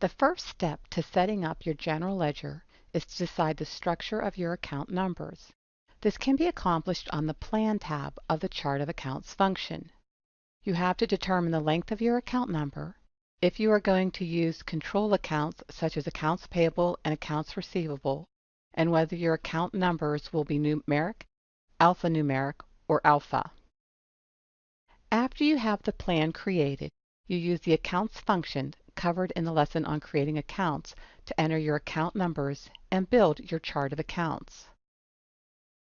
The first step to setting up your general ledger is to decide the structure of your account numbers. This can be accomplished on the Plan tab of the Chart of Accounts function. You have to determine the length of your account number, if you are going to use control accounts such as accounts payable and accounts receivable, and whether your account numbers will be numeric, alphanumeric, or alpha. After you have the plan created, you use the accounts function covered in the lesson on creating accounts to enter your account numbers and build your chart of accounts.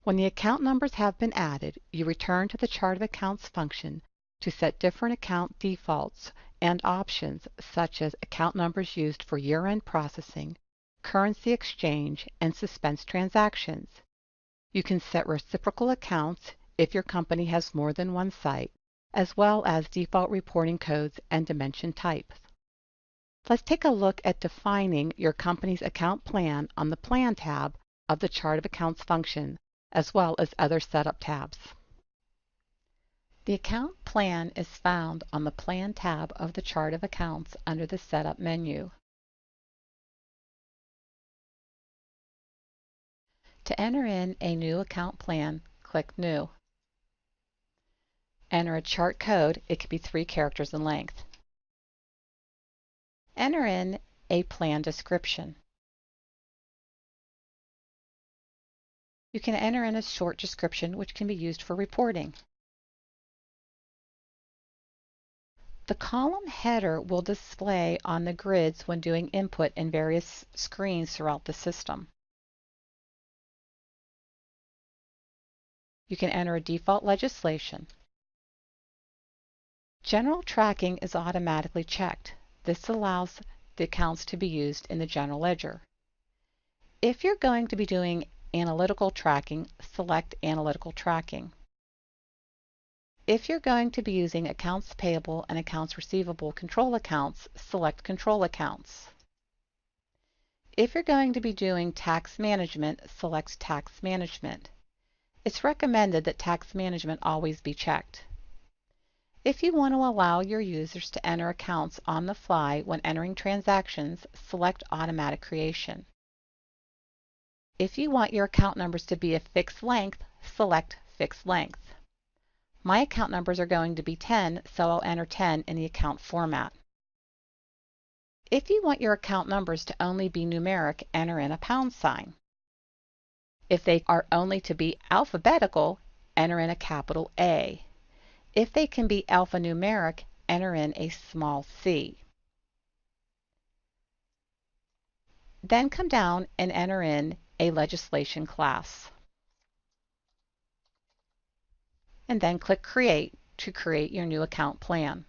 When the account numbers have been added, you return to the Chart of Accounts function to set different account defaults and options such as account numbers used for year-end processing, currency exchange, and suspense transactions. You can set reciprocal accounts if your company has more than one site, as well as default reporting codes and dimension types. Let's take a look at defining your company's account plan on the Plan tab of the Chart of Accounts function, as well as other setup tabs. The account plan is found on the Plan tab of the Chart of Accounts under the Setup menu. To enter in a new account plan, click New. Enter a chart code. It can be 3 characters in length. Enter in a plan description. You can enter in a short description which can be used for reporting. The column header will display on the grids when doing input in various screens throughout the system. You can enter a default legislation. General tracking is automatically checked. This allows the accounts to be used in the general ledger. If you're going to be doing analytical tracking, select Analytical Tracking. If you're going to be using accounts payable and accounts receivable control accounts, select Control Accounts. If you're going to be doing tax management, select Tax Management. It's recommended that tax management always be checked. If you want to allow your users to enter accounts on the fly when entering transactions, select Automatic Creation. If you want your account numbers to be a fixed length, select Fixed Length. My account numbers are going to be 10, so I'll enter 10 in the account format. If you want your account numbers to only be numeric, enter in a £sign. If they are only to be alphabetical, enter in a capital A. If they can be alphanumeric, enter in a small c. Then come down and enter in a legislation class. And then click Create to create your new account plan.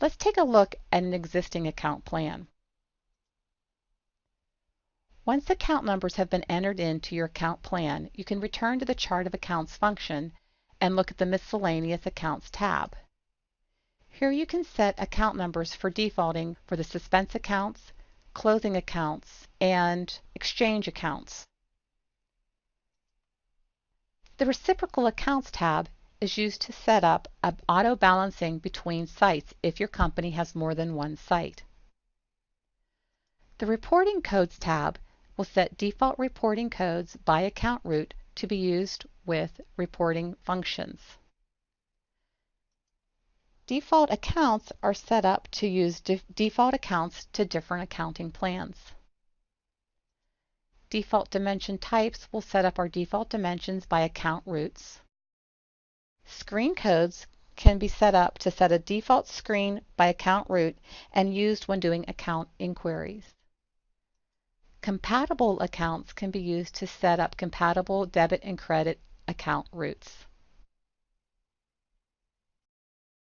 Let's take a look at an existing account plan. Once account numbers have been entered into your account plan, you can return to the Chart of Accounts function and look at the Miscellaneous Accounts tab. Here you can set account numbers for defaulting for the suspense accounts, closing accounts, and exchange accounts. The Reciprocal Accounts tab is used to set up auto balancing between sites if your company has more than one site. The Reporting Codes tab will set default reporting codes by account root to be used with reporting functions. Default accounts are set up to use default accounts to different accounting plans. Default dimension types will set up our default dimensions by account roots. Screen codes can be set up to set a default screen by account root and used when doing account inquiries. Compatible accounts can be used to set up compatible debit and credit account roots.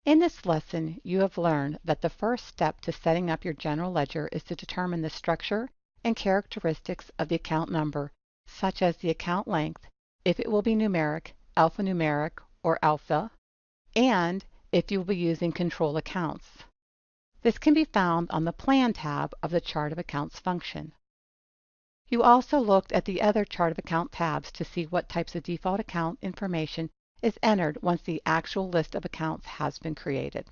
In this lesson, you have learned that the first step to setting up your general ledger is to determine the structure and characteristics of the account number, such as the account length, if it will be numeric, alphanumeric, or alpha, and if you will be using control accounts. This can be found on the Plan tab of the Chart of Accounts function. You also looked at the other Chart of Account tabs to see what types of default account information is entered once the actual list of accounts has been created.